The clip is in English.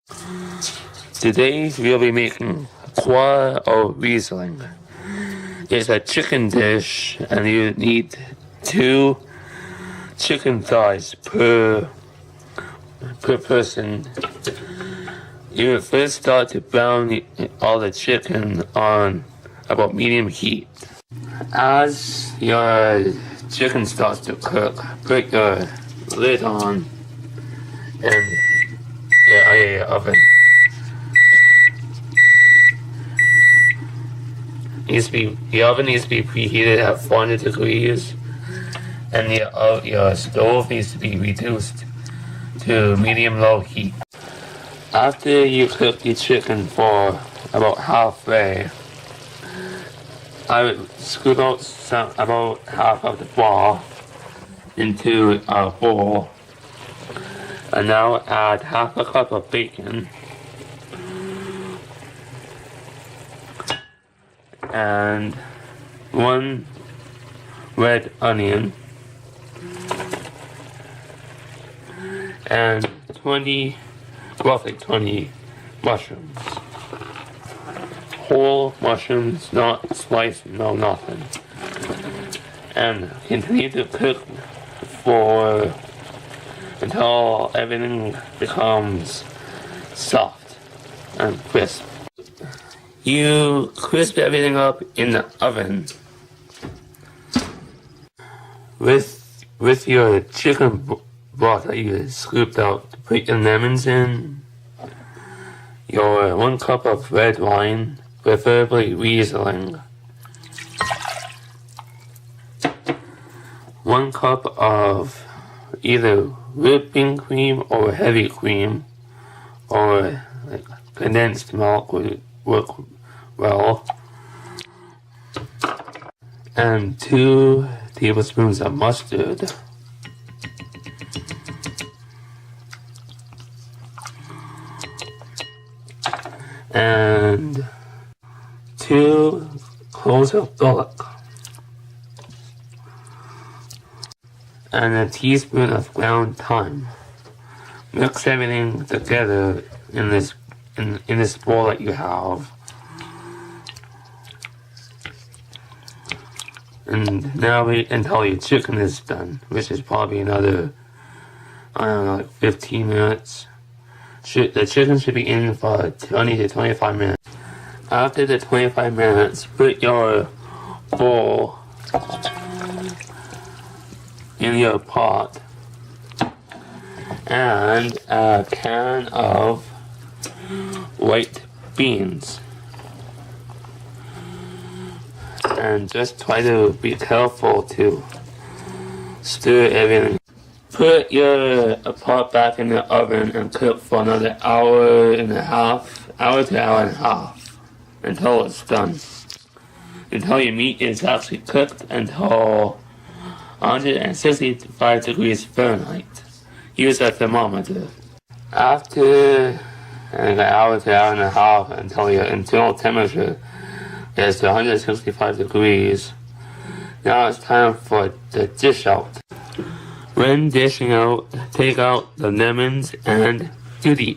Today we'll be making Coq Au Riesling. It's a chicken dish and you need 2 chicken thighs per person. You first start to brown all the chicken on about medium heat. As your chicken starts to cook, put your lid on and your oven. The oven needs to be preheated at 400 degrees, and your stove needs to be reduced to medium-low heat. After you cook the chicken for about halfway, I would scoop out about half of the broth into a bowl, and now add half a cup of bacon and 1 red onion and roughly 20 mushrooms. Whole mushrooms, not sliced, no nothing. And continue to cook until everything becomes soft and crisp. You crisp everything up in the oven with your chicken broth that you scooped out. Put your lemons in, your 1 cup of red wine, preferably Riesling, 1 cup of either whipping cream or heavy cream, or like condensed milk would work well, and 2 tablespoons of mustard, and 2 cloves of garlic, and a teaspoon of ground thyme. Mix everything together in this bowl that you have. And now wait until your chicken is done, which is probably another, I don't know, like 15 minutes. The chicken should be in for 20 to 25 minutes. After the 25 minutes, put your bowl in your pot and a can of white beans. And just try to be careful to stir everything. Put your pot back in the oven and cook for another hour to hour and a half until it's done. Until your meat is actually cooked until 165 degrees Fahrenheit. Use a thermometer. After an hour to hour and a half until your internal temperature is 165 degrees. Now it's time for the dish out. When dishing out, take out the lemons and duty.